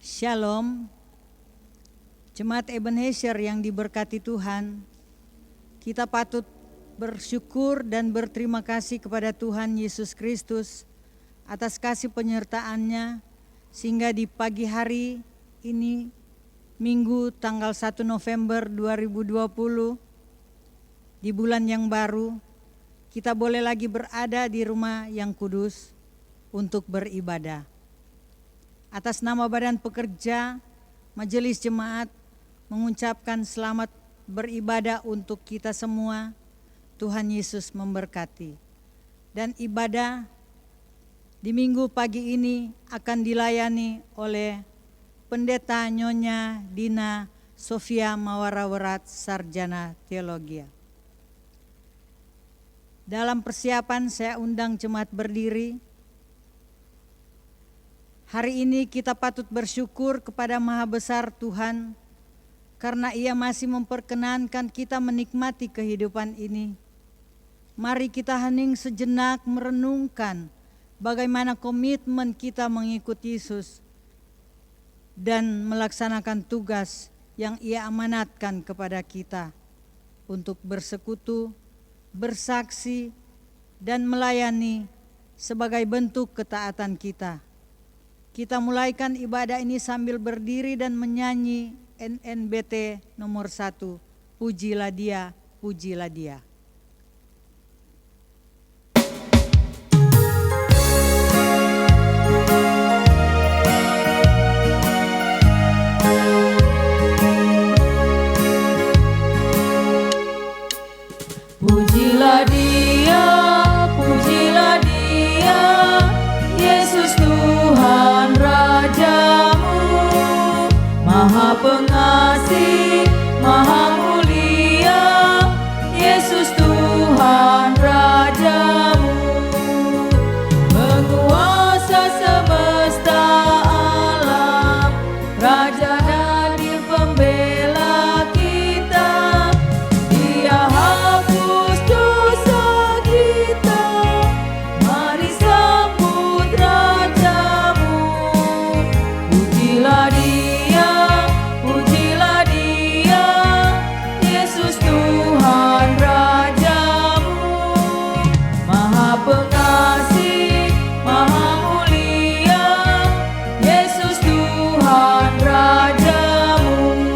Shalom, Jemaat Ebenezer yang diberkati Tuhan. Kita patut bersyukur dan berterima kasih kepada Tuhan Yesus Kristus atas kasih penyertaan-Nya, sehingga di pagi hari ini, Minggu tanggal 1 November 2020, di bulan yang baru, kita boleh lagi berada di rumah yang kudus untuk beribadah. Atas nama Badan Pekerja Majelis Jemaat mengucapkan selamat beribadah untuk kita semua. Tuhan Yesus memberkati. Dan ibadah di minggu pagi ini akan dilayani oleh Pendeta Nyonya Dina Sofia Mawarawerat, Sarjana Teologi. Dalam persiapan saya undang jemaat berdiri. Hari ini kita patut bersyukur kepada Maha Besar Tuhan karena Ia masih memperkenankan kita menikmati kehidupan ini. Mari kita hening sejenak merenungkan bagaimana komitmen kita mengikuti Yesus dan melaksanakan tugas yang Ia amanatkan kepada kita untuk bersekutu, bersaksi, dan melayani sebagai bentuk ketaatan kita. Kita mulaikan ibadah ini sambil berdiri dan menyanyi NNBT nomor 1, Pujilah Dia, Pujilah Dia. Pujilah Dia, pujilah Dia, Yesus Tuhan Rajamu, Maha Pengasih, Maha Mulia, Yesus Tuhan Rajamu, Penguasa semesta alam, Raja hadir pembela kita, Dia hapus dosa kita, mari sambut Rajamu. Pujilah Dia, pujilah Dia, Yesus Tuhan Rajamu, Maha Pengasih, Maha Mulia, Yesus Tuhan Rajamu.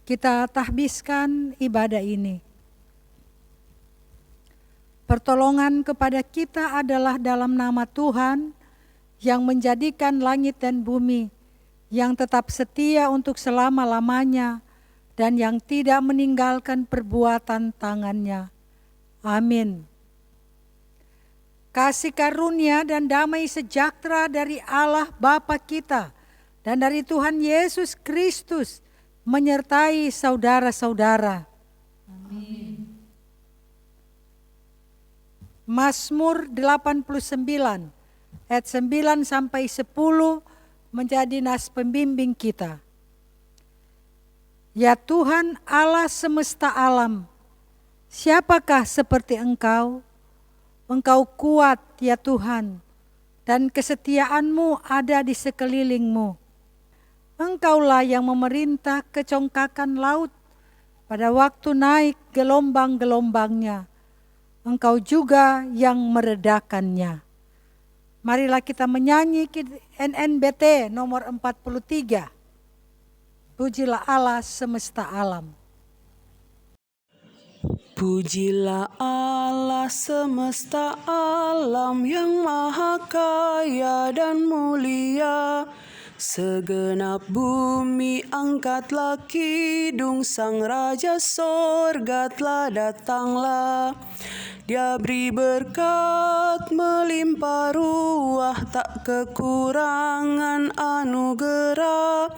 Kita tahbiskan ibadah ini. Pertolongan kepada kita adalah dalam nama Tuhan yang menjadikan langit dan bumi, yang tetap setia untuk selama-lamanya dan yang tidak meninggalkan perbuatan tangannya. Amin. Kasih karunia dan damai sejahtera dari Allah Bapa kita dan dari Tuhan Yesus Kristus menyertai saudara-saudara. Amin. Mazmur 89 ayat 9 sampai 10 menjadi nas pembimbing kita. Ya Tuhan Allah semesta alam, siapakah seperti Engkau? Engkau kuat ya Tuhan, dan kesetiaan-Mu ada di sekelilingmu. Engkaulah yang memerintah kecongkakan laut pada waktu naik gelombang-gelombangnya. Engkau juga yang meredakannya. Marilah kita menyanyi NNBT nomor 43. Pujilah Allah semesta alam. Pujilah Allah semesta alam yang maha kaya dan mulia. Segenap bumi angkatlah kidung, Sang Raja sorga telah datanglah. Dia beri berkat melimpah ruah, tak kekurangan anugerah.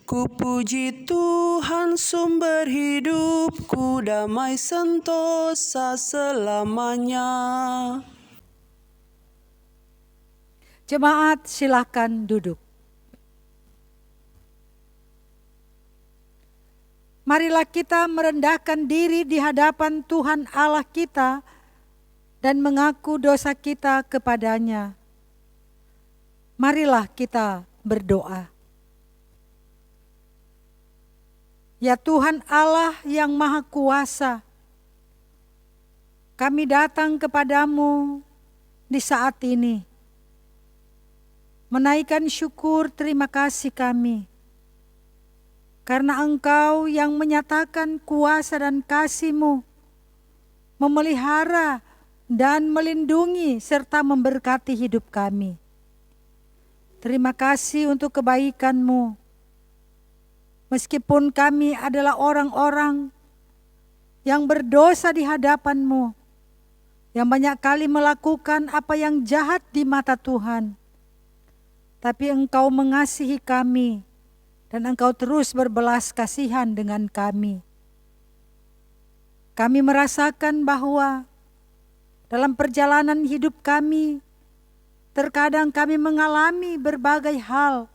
Ku puji Tuhan sumber hidupku, damai sentosa selamanya. Jemaat silakan duduk. marilah kita merendahkan diri di hadapan Tuhan Allah kita dan mengaku dosa kita kepadanya. Marilah kita berdoa. Ya Tuhan Allah yang Maha Kuasa, kami datang kepadamu di saat ini, menaikkan syukur terima kasih kami, karena Engkau yang menyatakan kuasa dan kasih-Mu, memelihara dan melindungi serta memberkati hidup kami. Terima kasih untuk kebaikan-Mu. Meskipun kami adalah orang-orang yang berdosa di hadapan-Mu, yang banyak kali melakukan apa yang jahat di mata Tuhan, tapi Engkau mengasihi kami dan Engkau terus berbelas kasihan dengan kami. Kami merasakan bahwa dalam perjalanan hidup kami, terkadang kami mengalami berbagai hal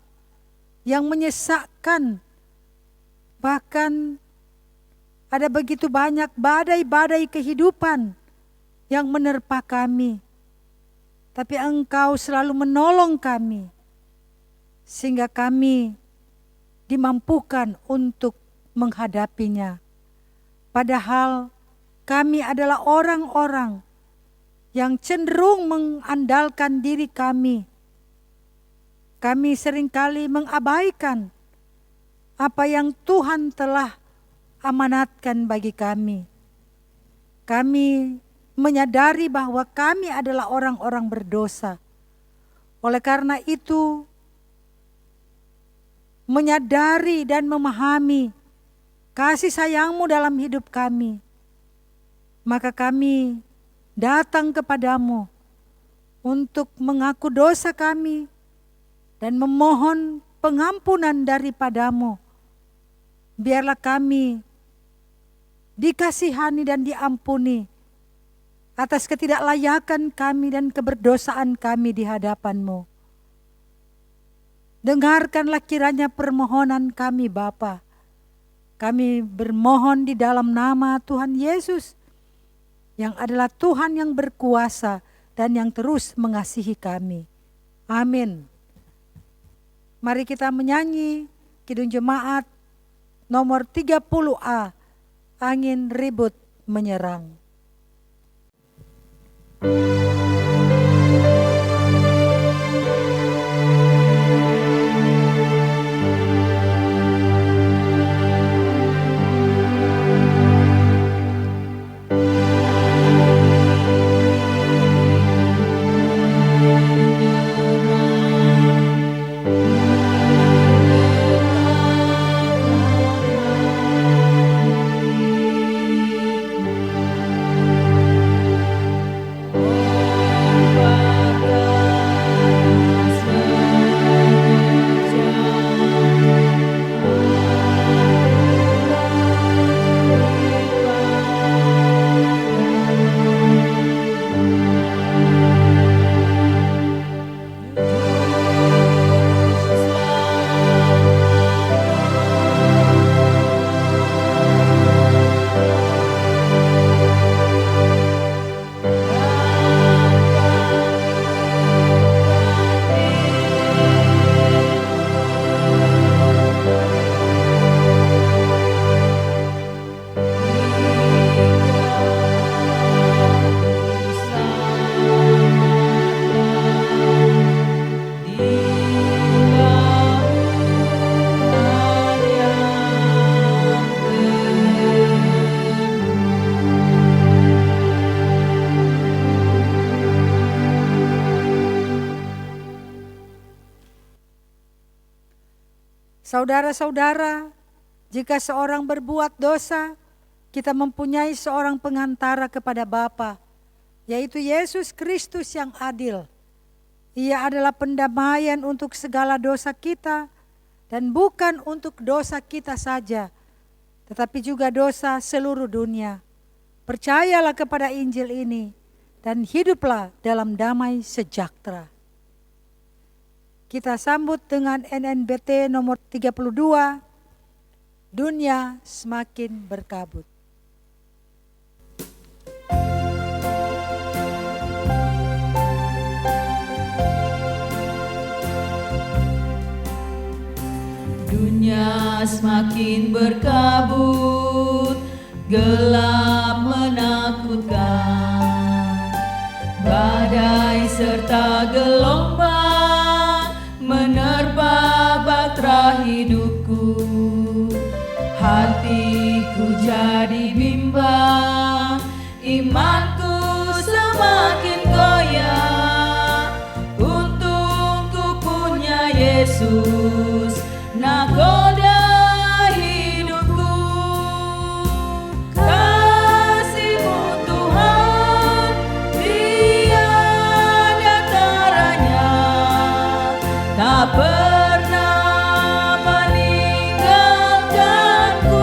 yang menyesakkan. Bahkan ada begitu banyak badai-badai kehidupan yang menerpa kami. Tapi Engkau selalu menolong kami, sehingga kami dimampukan untuk menghadapinya. Padahal kami adalah orang-orang yang cenderung mengandalkan diri kami. Kami seringkali mengabaikan apa yang Tuhan telah amanatkan bagi kami. Kami menyadari bahwa kami adalah orang-orang berdosa. Oleh karena itu, menyadari dan memahami kasih sayang-Mu dalam hidup kami, maka kami datang kepadamu untuk mengaku dosa kami dan memohon pengampunan daripadamu. Biarlah kami dikasihani dan diampuni atas ketidaklayakan kami dan keberdosaan kami di hadapan-Mu. Dengarkanlah kiranya permohonan kami Bapa. Kami bermohon di dalam nama Tuhan Yesus, yang adalah Tuhan yang berkuasa dan yang terus mengasihi kami. Amin. Mari kita menyanyi Kidung Jemaat nomor 30A, Angin Ribut Menyerang. Saudara-saudara, jika seorang berbuat dosa, kita mempunyai seorang pengantara kepada Bapa, yaitu Yesus Kristus yang adil. Ia adalah pendamaian untuk segala dosa kita, dan bukan untuk dosa kita saja, tetapi juga dosa seluruh dunia. Percayalah kepada Injil ini, dan hiduplah dalam damai sejahtera. Kita sambut dengan NNBT nomor 32, dunia semakin berkabut. Dunia semakin berkabut, gelap menakutkan. Badai serta gelombang menerpa bahtera hidupku. Hatiku jadi bimbang, imanku semakin goyah. Untung ku punya Yesus, nakoda hidupku. Kasih-Mu Tuhan tiada taranya, tak pernah meninggalkanku.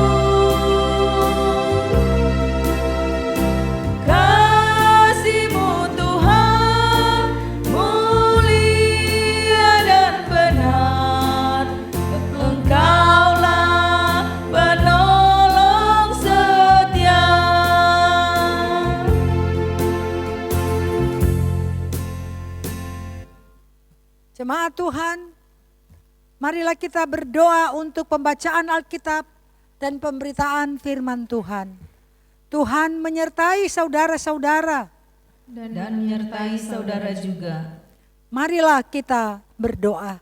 Kasih-Mu Tuhan mulia dan benar, Engkaulah penolong setia. Jemaat Tuhan, marilah kita berdoa untuk pembacaan Alkitab dan pemberitaan firman Tuhan. Tuhan menyertai saudara-saudara. Dan menyertai saudara juga. Marilah kita berdoa.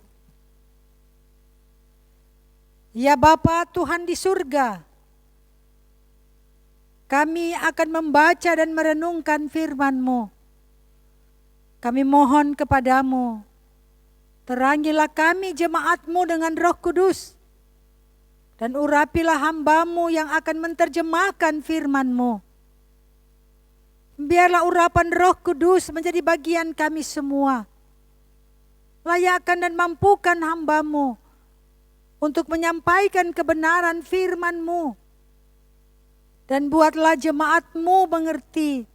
Ya Bapa Tuhan di surga, kami akan membaca dan merenungkan firman-Mu. Kami mohon kepadamu, terangilah kami jemaat-Mu dengan Roh Kudus, dan urapilah hamba-Mu yang akan menerjemahkan firman-Mu. Biarlah urapan Roh Kudus menjadi bagian kami semua. Layakkan dan mampukan hamba-Mu untuk menyampaikan kebenaran firman-Mu. Dan buatlah jemaat-Mu mengerti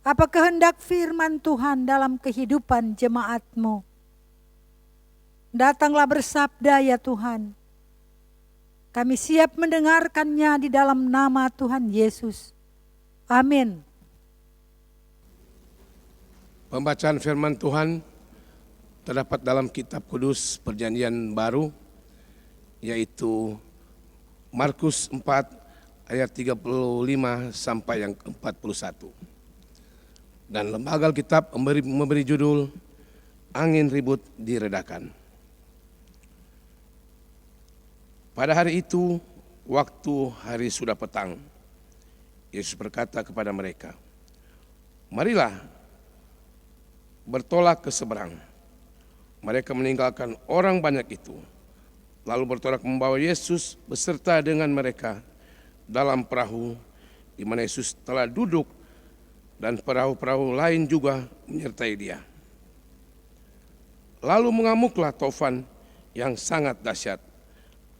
apa kehendak firman Tuhan dalam kehidupan jemaat-Mu. Datanglah bersabda ya Tuhan. Kami siap mendengarkannya di dalam nama Tuhan Yesus. Amin. Pembacaan firman Tuhan terdapat dalam kitab kudus Perjanjian Baru, yaitu Markus 4 ayat 35 sampai yang 41. Dan lembaga Alkitab memberi judul Angin Ribut Diredakan. Pada hari itu, waktu hari sudah petang, Yesus berkata kepada mereka, "Marilah bertolak ke seberang." Mereka meninggalkan orang banyak itu, lalu bertolak membawa Yesus beserta dengan mereka dalam perahu di mana Yesus telah duduk, dan perahu-perahu lain juga menyertai dia. Lalu mengamuklah taufan yang sangat dahsyat,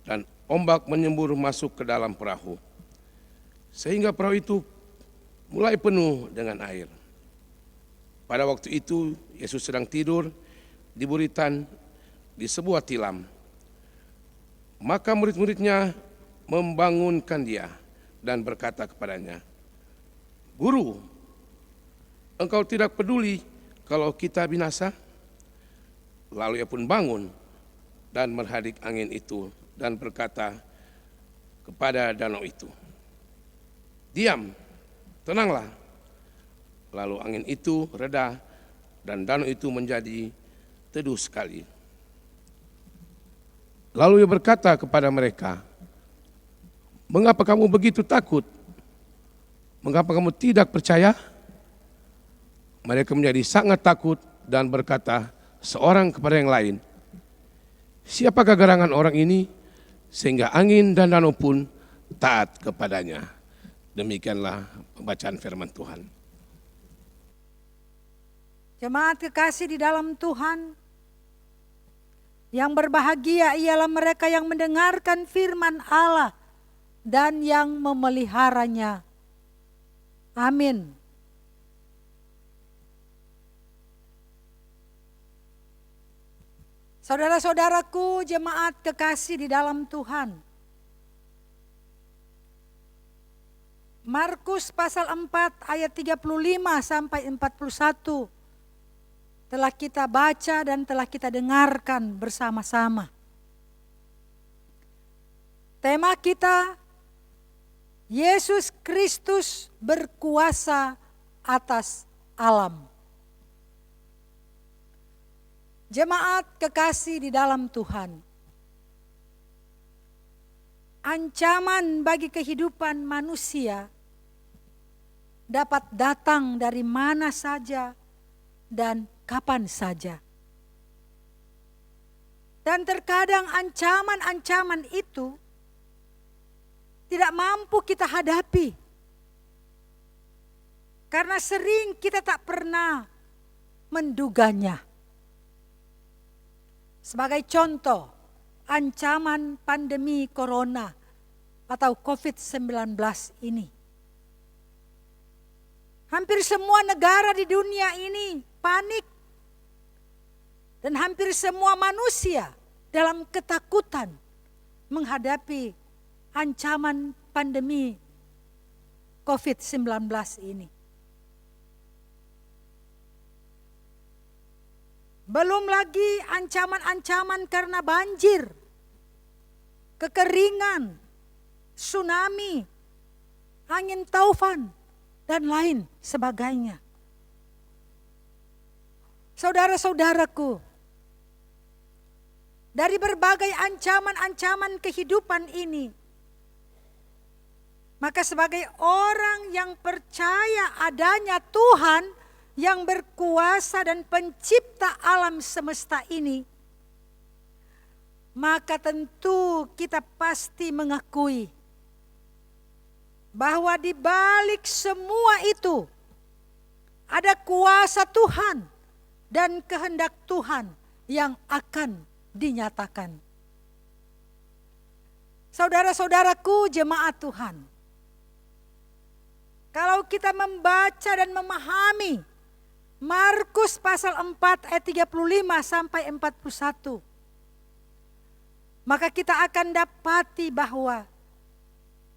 dan ombak menyembur masuk ke dalam perahu, sehingga perahu itu mulai penuh dengan air. Pada waktu itu Yesus sedang tidur di buritan di sebuah tilam. Maka murid-muridnya membangunkan dia dan berkata kepadanya, "Guru, engkau tidak peduli kalau kita binasa?" Lalu ia pun bangun dan menghadik angin itu dan berkata kepada danau itu, "Diam, tenanglah." Lalu angin itu reda dan danau itu menjadi teduh sekali. Lalu ia berkata kepada mereka, "Mengapa kamu begitu takut? Mengapa kamu tidak percaya?" Mereka menjadi sangat takut dan berkata seorang kepada yang lain, "Siapakah gerangan orang ini sehingga angin dan danau pun taat kepadanya?" Demikianlah pembacaan firman Tuhan. Jemaat kekasih di dalam Tuhan, yang berbahagia ialah mereka yang mendengarkan firman Allah dan yang memeliharanya. Amin. Saudara-saudaraku, jemaat kekasih di dalam Tuhan, Markus pasal 4 ayat 35 sampai 41 telah kita baca dan telah kita dengarkan bersama-sama. Tema kita, Yesus Kristus berkuasa atas alam. Jemaat kekasih di dalam Tuhan, ancaman bagi kehidupan manusia dapat datang dari mana saja dan kapan saja. Dan terkadang ancaman-ancaman itu tidak mampu kita hadapi. Karena sering kita tak pernah menduganya. Sebagai contoh, ancaman pandemi corona atau COVID-19 ini. Hampir semua negara di dunia ini panik. Dan hampir semua manusia dalam ketakutan menghadapi ancaman pandemi COVID-19 ini. Belum lagi ancaman-ancaman karena banjir, kekeringan, tsunami, angin taufan, dan lain sebagainya. Saudara-saudaraku, dari berbagai ancaman-ancaman kehidupan ini, maka sebagai orang yang percaya adanya Tuhan yang berkuasa dan pencipta alam semesta ini, maka tentu kita pasti mengakui bahwa di balik semua itu ada kuasa Tuhan dan kehendak Tuhan yang akan dinyatakan. Saudara-saudaraku jemaat Tuhan, kalau kita membaca dan memahami Markus pasal 4 ayat 35 sampai 41, maka kita akan dapati bahwa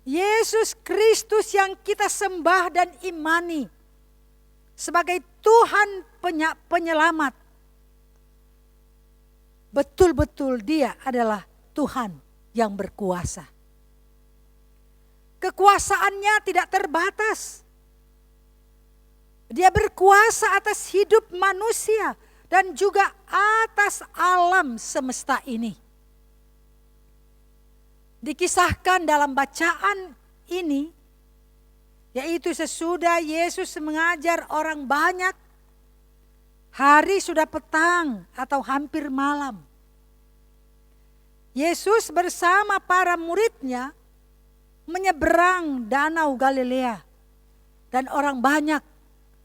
Yesus Kristus yang kita sembah dan imani sebagai Tuhan penyelamat, betul-betul Dia adalah Tuhan yang berkuasa. Kekuasaannya tidak terbatas. Dia berkuasa atas hidup manusia dan juga atas alam semesta ini. Dikisahkan dalam bacaan ini, yaitu sesudah Yesus mengajar orang banyak, hari sudah petang atau hampir malam. Yesus bersama para muridnya menyeberang danau Galilea dan orang banyak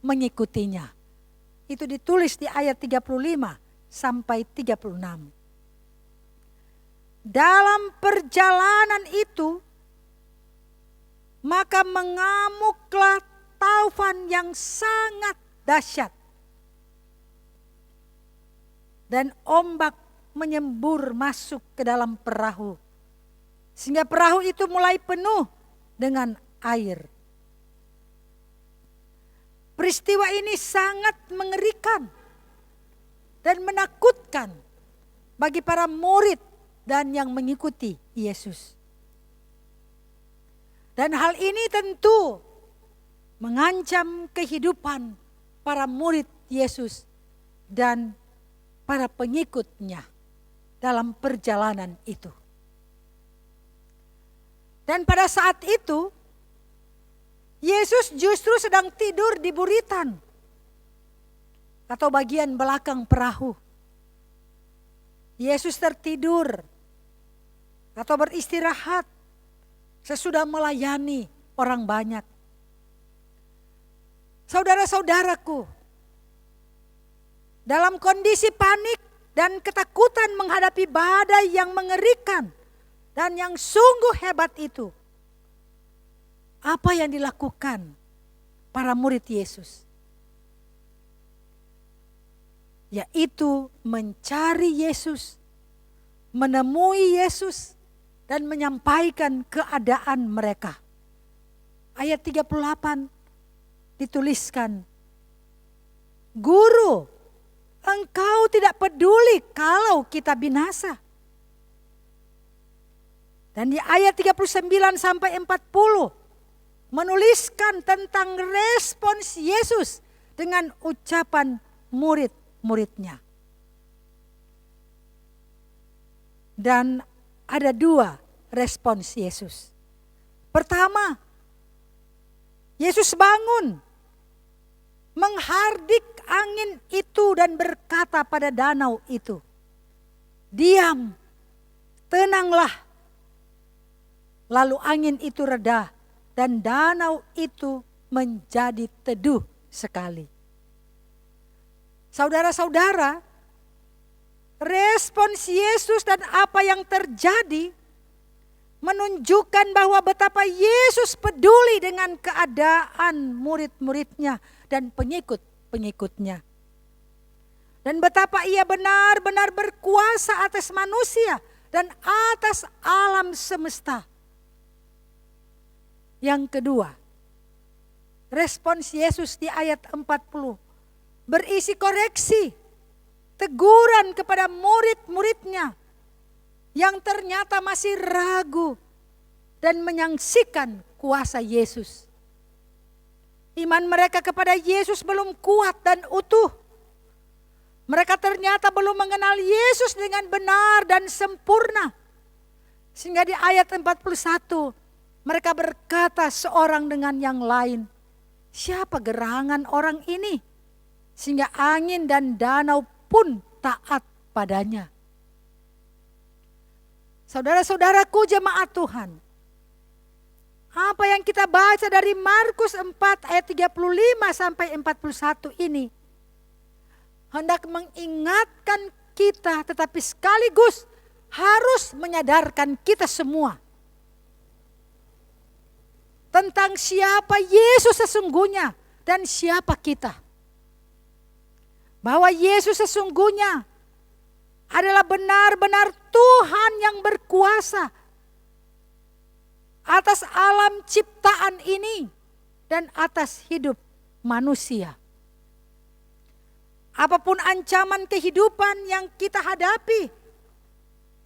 mengikutinya. Itu ditulis di ayat 35 sampai 36. Dalam perjalanan itu, maka mengamuklah taufan yang sangat dahsyat. Dan ombak menyembur masuk ke dalam perahu. Sehingga perahu itu mulai penuh dengan air. Peristiwa ini sangat mengerikan dan menakutkan bagi para murid dan yang mengikuti Yesus. Dan hal ini tentu mengancam kehidupan para murid Yesus dan para pengikutnya dalam perjalanan itu. Dan pada saat itu, Yesus justru sedang tidur di buritan atau bagian belakang perahu. Yesus tertidur atau beristirahat sesudah melayani orang banyak. Saudara-saudaraku, dalam kondisi panik dan ketakutan menghadapi badai yang mengerikan dan yang sungguh hebat itu, apa yang dilakukan para murid Yesus? Yaitu mencari Yesus, menemui Yesus, dan menyampaikan keadaan mereka. ayat 38 dituliskan, Guru, Engkau tidak peduli kalau kita binasa. Dan di ayat 39 sampai 40 menuliskan tentang respons Yesus dengan ucapan murid-muridnya. Dan ada 2 respons Yesus. Pertama, Yesus bangun, menghardik angin itu dan berkata pada danau itu, "Diam, tenanglah." Lalu angin itu reda dan danau itu menjadi teduh sekali. Saudara-saudara, respons Yesus dan apa yang terjadi menunjukkan bahwa betapa Yesus peduli dengan keadaan murid-muridnya dan pengikut-pengikutnya. Dan betapa ia benar-benar berkuasa atas manusia dan atas alam semesta. Yang kedua, respons Yesus di ayat 40 berisi koreksi, teguran kepada murid-muridnya yang ternyata masih ragu dan menyaksikan kuasa Yesus. Iman mereka kepada Yesus belum kuat dan utuh. Mereka ternyata belum mengenal Yesus dengan benar dan sempurna. Sehingga di ayat 41 mereka berkata seorang dengan yang lain, "Siapa gerangan orang ini? Sehingga angin dan danau pun taat padanya." Saudara-saudaraku jemaat Tuhan, apa yang kita baca dari Markus 4 ayat 35 sampai 41 ini hendak mengingatkan kita, tetapi sekaligus harus menyadarkan kita semua tentang siapa Yesus sesungguhnya dan siapa kita. Bahwa Yesus sesungguhnya adalah benar-benar Tuhan yang berkuasa atas alam ciptaan ini dan atas hidup manusia. Apapun ancaman kehidupan yang kita hadapi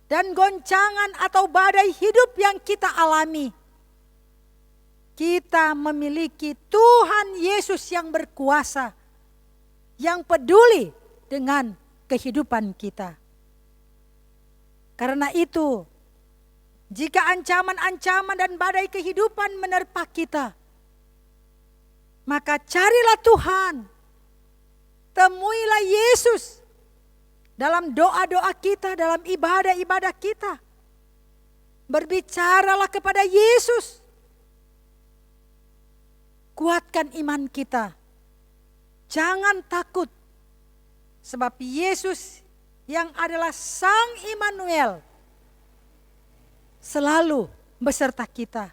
dan goncangan atau badai hidup yang kita alami, kita memiliki Tuhan Yesus yang berkuasa, yang peduli dengan kehidupan kita. Karena itu, jika ancaman-ancaman dan badai kehidupan menerpa kita, maka carilah Tuhan, temuilah Yesus dalam doa-doa kita, dalam ibadah-ibadah kita. Berbicaralah kepada Yesus. Kuatkan iman kita. Jangan takut. Sebab Yesus yang adalah Sang Immanuel selalu beserta kita.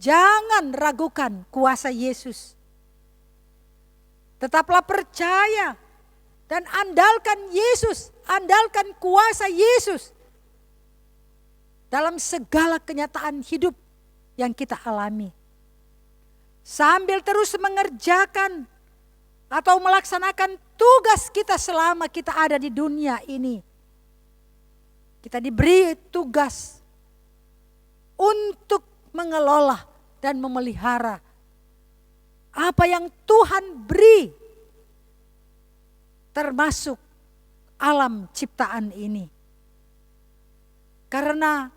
Jangan ragukan kuasa Yesus. Tetaplah percaya dan andalkan Yesus, andalkan kuasa Yesus dalam segala kenyataan hidup yang kita alami. Sambil terus mengerjakan atau melaksanakan tugas kita selama kita ada di dunia ini. Kita diberi tugas untuk mengelola dan memelihara apa yang Tuhan beri, termasuk alam ciptaan ini. Karena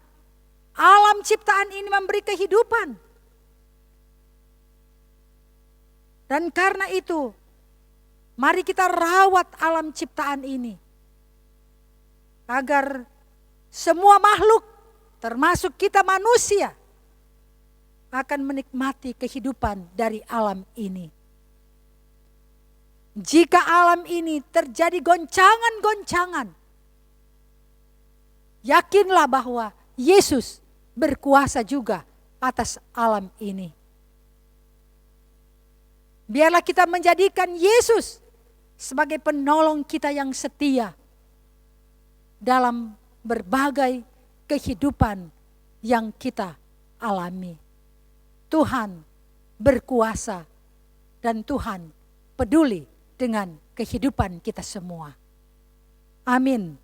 alam ciptaan ini memberi kehidupan. Dan karena itu, mari kita rawat alam ciptaan ini. Agar semua makhluk, termasuk kita manusia, akan menikmati kehidupan dari alam ini. Jika alam ini terjadi goncangan-goncangan, yakinlah bahwa Yesus berkuasa juga atas alam ini. Biarlah kita menjadikan Yesus sebagai penolong kita yang setia dalam berbagai kehidupan yang kita alami. Tuhan berkuasa dan Tuhan peduli dengan kehidupan kita semua. Amin.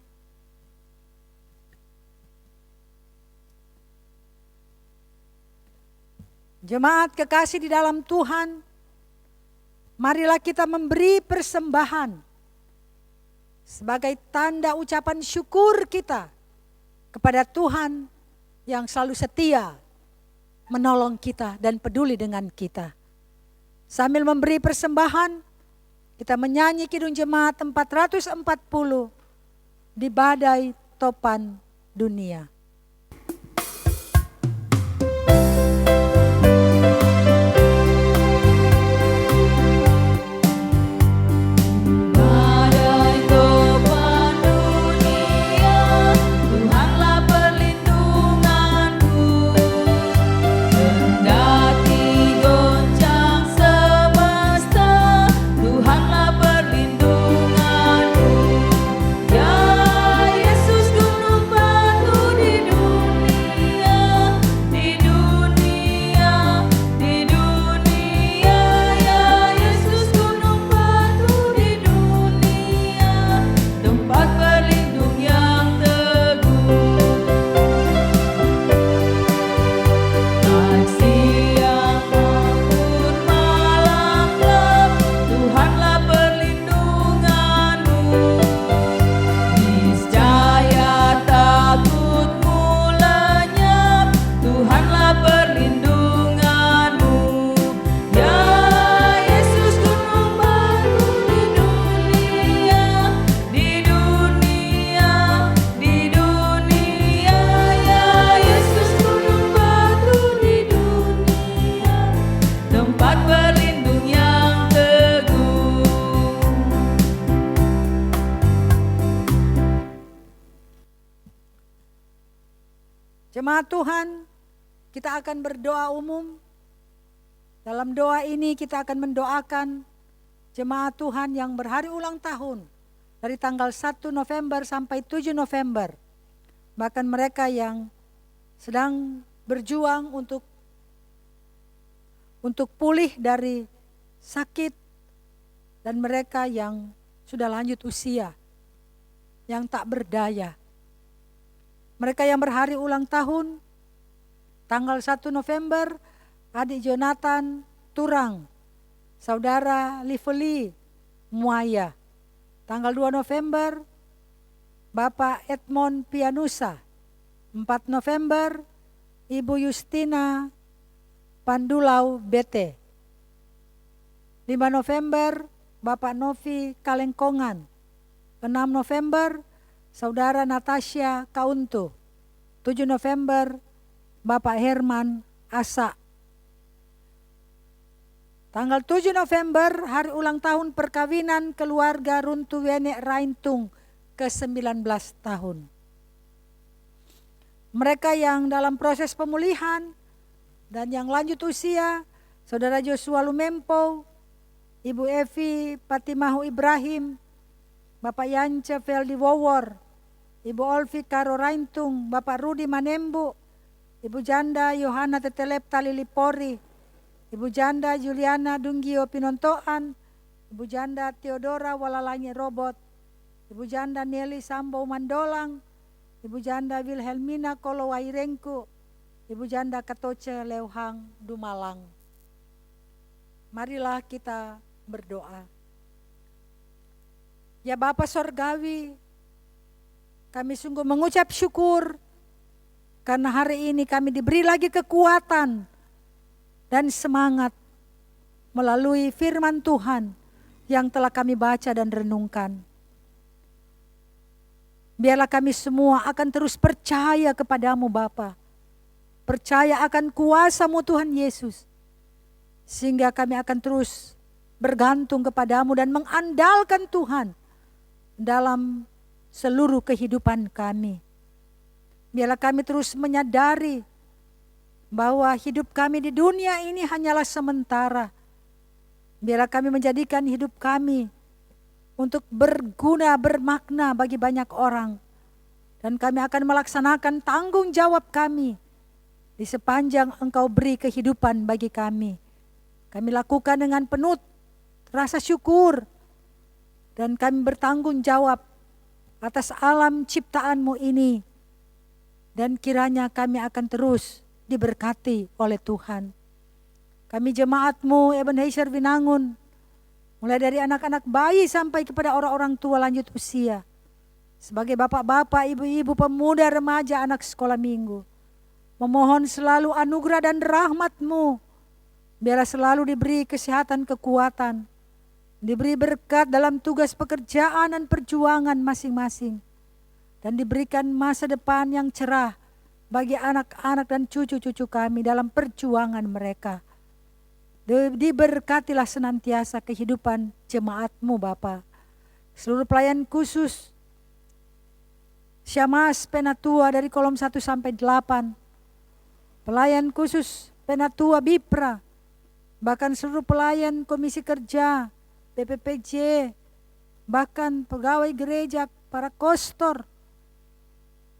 Jemaat kekasih di dalam Tuhan, marilah kita memberi persembahan sebagai tanda ucapan syukur kita kepada Tuhan yang selalu setia menolong kita dan peduli dengan kita. Sambil memberi persembahan, kita menyanyi Kidung Jemaat 440 di badai topan dunia. Badai topan dunia, Tuhanlah perlindunganku. Kendati goncang semesta, Tuhanlah perlindunganku. Ya Yesus gunung batu di dunia, di dunia, di dunia. Ya Yesus gunung batu di dunia, tempat berlindung yang teguh. Baik siang maupun malam gelap, Tuhanlah perlindunganmu. Niscaya takutmu lenyap, Tuhanlah perlindunganmu. Ya Yesus gunung batu di dunia, di dunia, di dunia. Ya Yesus gunung batu di dunia, tempat berlindung yang teguh. Jemaat Tuhan, kita akan berdoa umum. Dalam doa ini kita akan mendoakan jemaat Tuhan yang berhari ulang tahun dari tanggal 1 November sampai 7 November. Bahkan mereka yang sedang berjuang untuk pulih dari sakit, dan mereka yang sudah lanjut usia, yang tak berdaya. Mereka yang berhari ulang tahun, tanggal 1 November, adik Jonathan Turang, saudara Lively Muaya. Tanggal 2 November, Bapak Edmond Pianusa. 4 November, Ibu Justina Pandulau Bete. 5 November, Bapak Novi Kalengkongan. 6 November, Saudara Natasha Kauntu. 7 November, Bapak Herman Asa. Tanggal 7 November, hari ulang tahun perkawinan keluarga Runtu Wenek Raintung ke-19 tahun. Mereka yang dalam proses pemulihan dan yang lanjut usia, Saudara Joshua Lumempo, Ibu Evi Patimahu Ibrahim, Bapak Yance Veldi Wowor, Ibu Olvi Karo Raintung, Bapak Rudi Manembu, Ibu Janda Yohana Tetelep Talilipori, Ibu Janda Juliana Dunggio Pinontoan, Ibu Janda Theodora Walalanyi Robot, Ibu Janda Nelly Sambo Mandolang, Ibu Janda Wilhelmina Kolowairengku, Ibu Janda Katoce Leuhang Dumalang. Marilah kita berdoa. Ya Bapa Sorgawi, kami sungguh mengucap syukur karena hari ini kami diberi lagi kekuatan dan semangat melalui firman Tuhan yang telah kami baca dan renungkan. Biarlah kami semua akan terus percaya kepadamu Bapa, percaya akan kuasa-Mu Tuhan Yesus, sehingga kami akan terus bergantung kepadamu dan mengandalkan Tuhan dalam seluruh kehidupan kami. Biarlah kami terus menyadari bahwa hidup kami di dunia ini hanyalah sementara. Biarlah kami menjadikan hidup kami untuk berguna, bermakna bagi banyak orang. Dan kami akan melaksanakan tanggung jawab kami di sepanjang Engkau beri kehidupan bagi kami. Kami lakukan dengan penuh rasa syukur, dan kami bertanggung jawab atas alam ciptaan-Mu ini. Dan kiranya kami akan terus diberkati oleh Tuhan. Kami jemaat-Mu Ebenezer Winangun, mulai dari anak-anak bayi sampai kepada orang-orang tua lanjut usia, sebagai bapak-bapak, ibu-ibu, pemuda, remaja, anak sekolah minggu, memohon selalu anugerah dan rahmat-Mu. Biarlah selalu diberi kesehatan, kekuatan, diberi berkat dalam tugas pekerjaan dan perjuangan masing-masing, dan diberikan masa depan yang cerah bagi anak-anak dan cucu-cucu kami dalam perjuangan mereka. Diberkatilah senantiasa kehidupan jemaat-Mu Bapa. Seluruh pelayan khusus Syamaz Penatua dari kolom 1 sampai 8, pelayan khusus Penatua Bipra, bahkan seluruh pelayan komisi kerja, PPPJ, bahkan pegawai gereja, para kostor,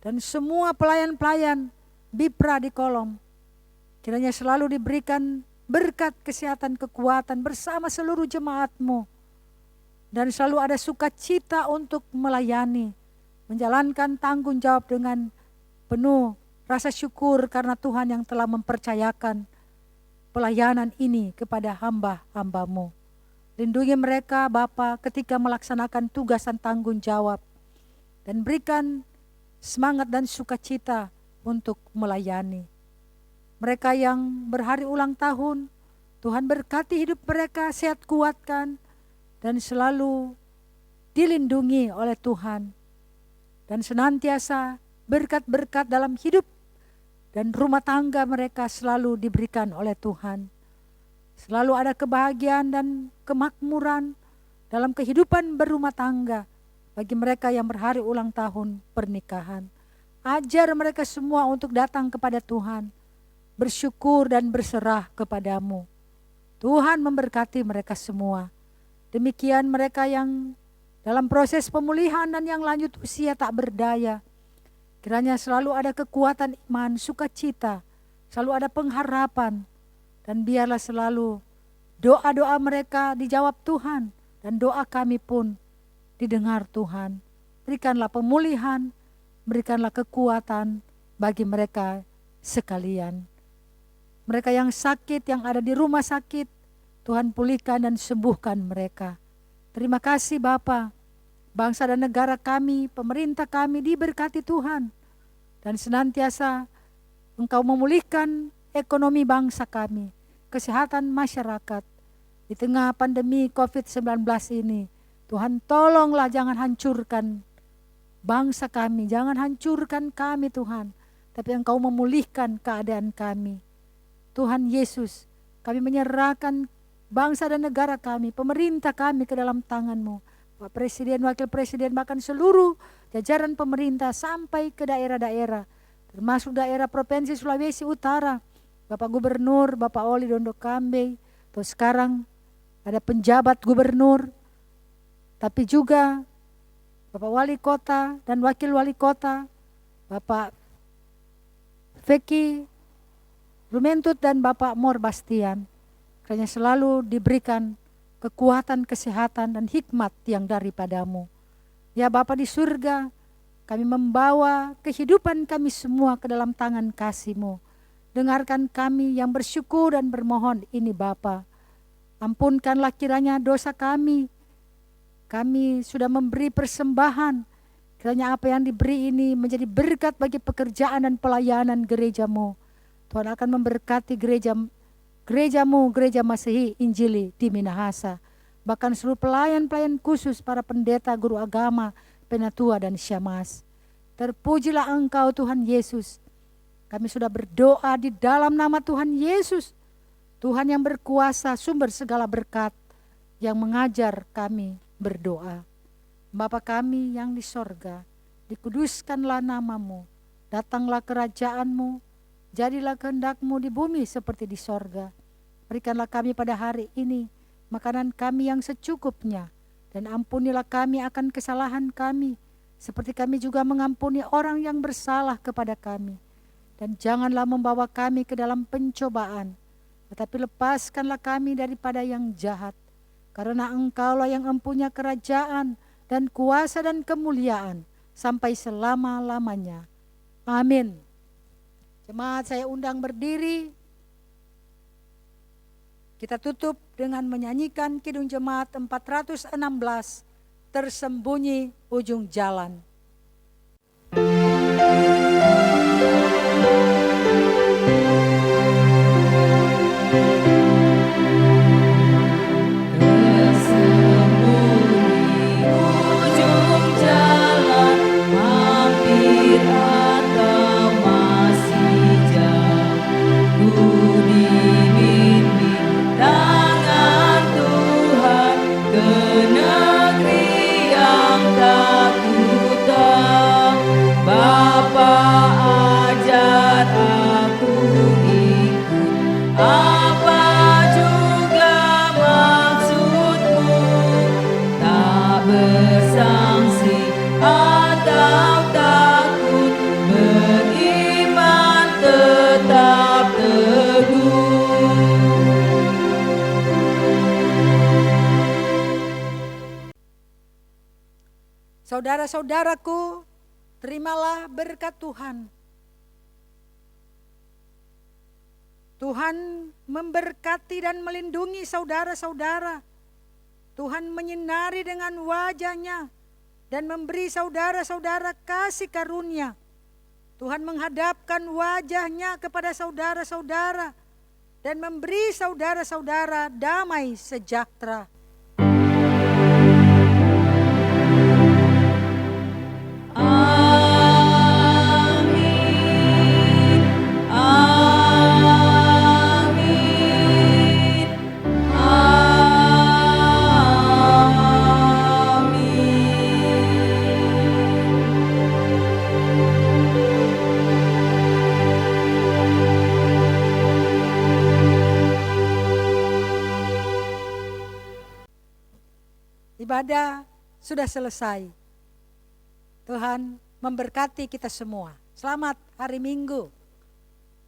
dan semua pelayan-pelayan Bipra di kolom, kiranya selalu diberikan berkat kesehatan, kekuatan bersama seluruh jemaat-Mu, dan selalu ada sukacita untuk melayani, menjalankan tanggung jawab dengan penuh rasa syukur karena Tuhan yang telah mempercayakan pelayanan ini kepada hamba-hamba-Mu. Lindungi mereka Bapa ketika melaksanakan tugas dan tanggung jawab, dan berikan semangat dan sukacita untuk melayani. Mereka yang berhari ulang tahun, Tuhan berkati hidup mereka, sehat kuatkan, dan selalu dilindungi oleh Tuhan. Dan senantiasa berkat-berkat dalam hidup dan rumah tangga mereka selalu diberikan oleh Tuhan. Selalu ada kebahagiaan dan kemakmuran dalam kehidupan berumah tangga bagi mereka yang berhari ulang tahun pernikahan. Ajar mereka semua untuk datang kepada Tuhan, bersyukur dan berserah kepadamu. Tuhan memberkati mereka semua. Demikian mereka yang dalam proses pemulihan dan yang lanjut usia tak berdaya, kiranya selalu ada kekuatan iman, sukacita, selalu ada pengharapan, dan biarlah selalu doa-doa mereka dijawab Tuhan, dan doa kami pun didengar Tuhan. Berikanlah pemulihan, berikanlah kekuatan bagi mereka sekalian. Mereka yang sakit, yang ada di rumah sakit, Tuhan pulihkan dan sembuhkan mereka. Terima kasih Bapa. Bangsa dan negara kami, pemerintah kami diberkati Tuhan. Dan senantiasa Engkau memulihkan ekonomi bangsa kami, kesehatan masyarakat. Di tengah pandemi COVID-19 ini, Tuhan tolonglah jangan hancurkan bangsa kami, jangan hancurkan kami Tuhan. Tapi Engkau memulihkan keadaan kami. Tuhan Yesus, kami menyerahkan bangsa dan negara kami, pemerintah kami ke dalam tangan-Mu. Pak Presiden, Wakil Presiden, bahkan seluruh jajaran pemerintah sampai ke daerah-daerah, termasuk daerah Provinsi Sulawesi Utara, Bapak Gubernur, Bapak Oli Dondo Kambe, terus sekarang ada penjabat gubernur, tapi juga Bapak Wali Kota dan Wakil Wali Kota, Bapak Feki Rumentut dan Bapak Mor Bastian, kiranya selalu diberikan kekuatan, kesehatan, dan hikmat yang daripadamu. Ya Bapa di surga, kami membawa kehidupan kami semua ke dalam tangan kasih-Mu. Dengarkan kami yang bersyukur dan bermohon ini Bapa. Ampunkanlah kiranya dosa kami. Kami sudah memberi persembahan. Kiranya apa yang diberi ini menjadi berkat bagi pekerjaan dan pelayanan gereja-Mu. Tuhan akan memberkati gereja-Mu, gereja Masehi Injili di Minahasa. Bahkan seluruh pelayan-pelayan khusus, para pendeta, guru agama, penatua dan syamaz. Terpujilah Engkau Tuhan Yesus. Kami sudah berdoa di dalam nama Tuhan Yesus. Tuhan yang berkuasa, sumber segala berkat, yang mengajar kami berdoa. Bapa kami yang di sorga, dikuduskanlah nama-Mu. Datanglah kerajaan-Mu. Jadilah kehendak-Mu di bumi seperti di sorga. Berikanlah kami pada hari ini makanan kami yang secukupnya. Dan ampunilah kami akan kesalahan kami, seperti kami juga mengampuni orang yang bersalah kepada kami. Dan janganlah membawa kami ke dalam pencobaan, tetapi lepaskanlah kami daripada yang jahat. Karena Engkaulah yang mempunyai kerajaan dan kuasa dan kemuliaan sampai selama-lamanya. Amin. Jemaat, saya undang berdiri. Kita tutup dengan menyanyikan Kidung Jemaat 416, Tersembunyi Ujung Jalan. Ujung jalan hampir atau masih jauh, ku dibimbing tangan Tuhan ke negeri yang tak ku tahu. Bapa, ajar aku ikut, apa juga maksudmu, tak bersangsi atau takut, beriman tetap teguh. Saudara-saudaraku, terimalah berkat Tuhan. Tuhan memberkati dan melindungi saudara-saudara. Tuhan menyinari dengan wajah-Nya dan memberi saudara-saudara kasih karunia. Tuhan menghadapkan wajah-Nya kepada saudara-saudara dan memberi saudara-saudara damai sejahtera. Amin, amin, Ibadah sudah selesai. Tuhan memberkati kita semua. Selamat hari Minggu.